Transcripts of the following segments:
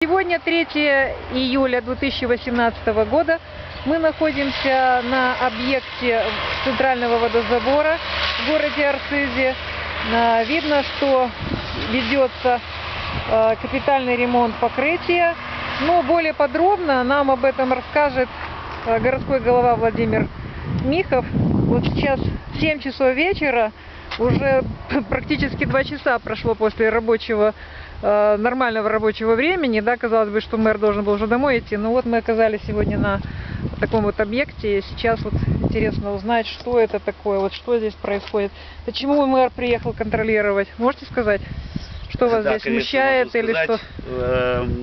Сегодня 3 июля 2018 года. Мы находимся на объекте центрального водозабора в городе Арцизе. Видно, что ведется капитальный ремонт покрытия. Но более подробно нам об этом расскажет городской голова Владимир Михов. Вот сейчас 7 часов вечера, уже практически 2 часа прошло после нормального рабочего времени, да, казалось бы, что мэр должен был уже домой идти, но вот мы оказались сегодня на таком вот объекте, и сейчас вот интересно узнать, что это такое, вот что здесь происходит, почему мэр приехал контролировать, можете сказать, что вас здесь конечно, смущает или что?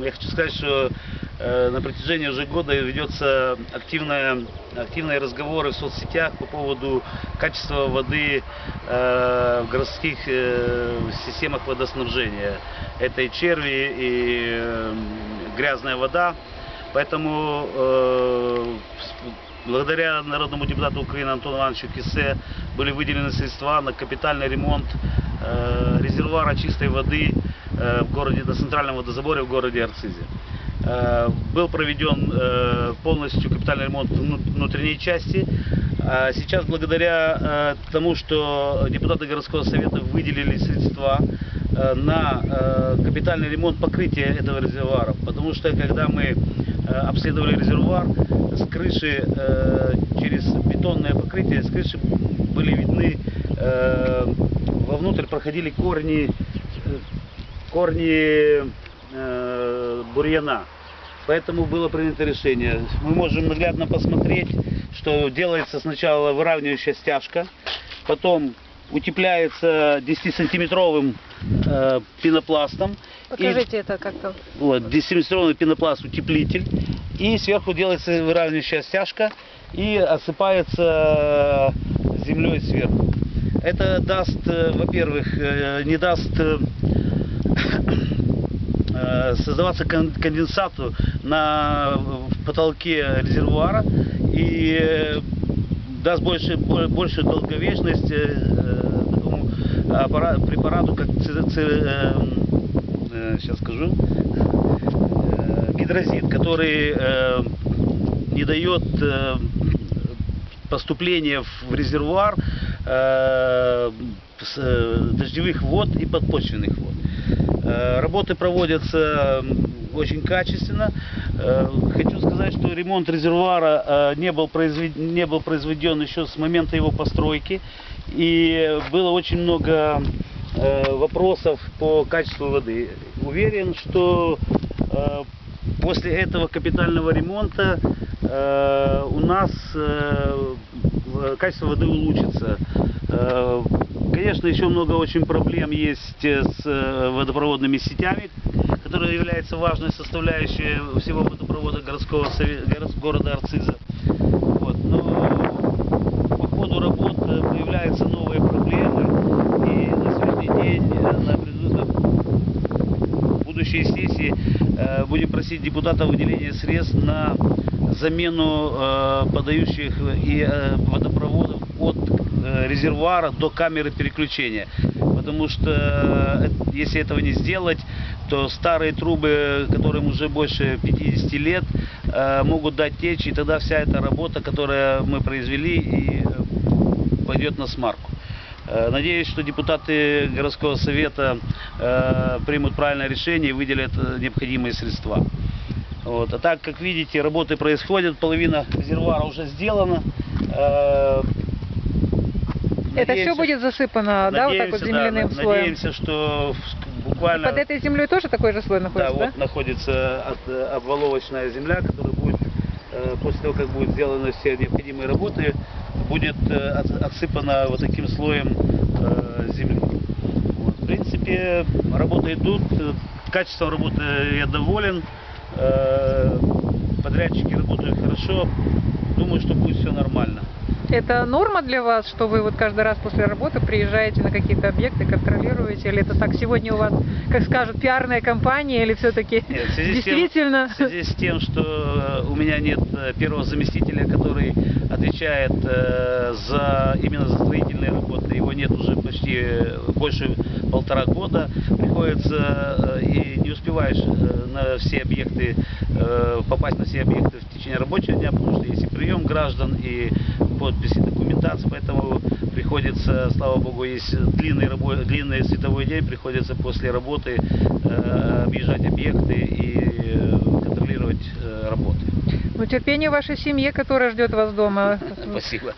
Я хочу сказать, что на протяжении уже года ведется активные разговоры в соцсетях по поводу качества воды в городских системах водоснабжения. Это и черви, и грязная вода. Поэтому благодаря народному депутату Украины Антону Ивановичу Киссе были выделены средства на капитальный ремонт резервуара чистой воды в городе, на центральном водозаборе в городе Арцизе. Был проведен полностью капитальный ремонт внутренней части. Сейчас, благодаря тому, что депутаты городского совета выделили средства на капитальный ремонт покрытия этого резервуара, потому что когда мы обследовали резервуар, с крыши через бетонное покрытие, с крыши были видны, вовнутрь проходили корни бурьяна. Поэтому было принято решение. Мы можем наглядно посмотреть, что делается сначала выравнивающая стяжка, потом утепляется 10-сантиметровым пенопластом. Покажите это как-то. Вот, 10-сантиметровый пенопласт утеплитель. И сверху делается выравнивающая стяжка и осыпается землей сверху. Это даст, во-первых, не даст создаваться конденсату на потолке резервуара и даст большую долговечность такому препарату, как сейчас скажу, гидрозит, который не дает поступления в резервуар дождевых вод и подпочвенных вод. Работы проводятся очень качественно. Хочу сказать, что ремонт резервуара не был произведен еще с момента его постройки. И было очень много вопросов по качеству воды. Уверен, что после этого капитального ремонта у нас качество воды улучшится. Конечно, еще много очень проблем есть с водопроводными сетями, которые являются важной составляющей всего водопровода города Арциза. Вот. Но по ходу работ появляются новые проблемы, и на сегодняшний день на будущей сессии будем просить депутатов выделения средств на замену подающих и водопроводов от резервуара до камеры переключения, потому что если этого не сделать, то старые трубы, которым уже больше 50 лет, могут дать течь, и тогда вся эта работа, которую мы произвели, и пойдет на смарку. Надеюсь, что депутаты городского совета примут правильное решение и выделят необходимые средства. Вот. А так, как видите, работы происходят, половина резервуара уже сделана. Это все будет засыпано, да, вот так вот земляным слоем? Надеемся, что буквально... И под этой землей тоже такой же слой находится, да? Вот находится обваловочная земля, которая будет, после того, как будут сделаны все необходимые работы, будет отсыпана вот таким слоем земли. Вот. В принципе, работы идут, качеством работы я доволен, подрядчики работают хорошо, думаю, что будет все нормально. Это норма для вас, что вы вот каждый раз после работы приезжаете на какие-то объекты, контролируете? Или это так сегодня у вас, как скажут, пиарная кампания, или все-таки действительно? В связи с тем, что у меня нет первого заместителя, который отвечает именно за строительные работы, его нет уже почти больше полтора года. Приходится и не успеваешь на все объекты, попасть на все объекты в течение рабочего дня, потому что есть и прием граждан, и подписи, документация, поэтому приходится, слава богу, есть длинный световой день, приходится после работы объезжать объекты и контролировать работы. Ну, терпение вашей семье, которая ждет вас дома. Спасибо.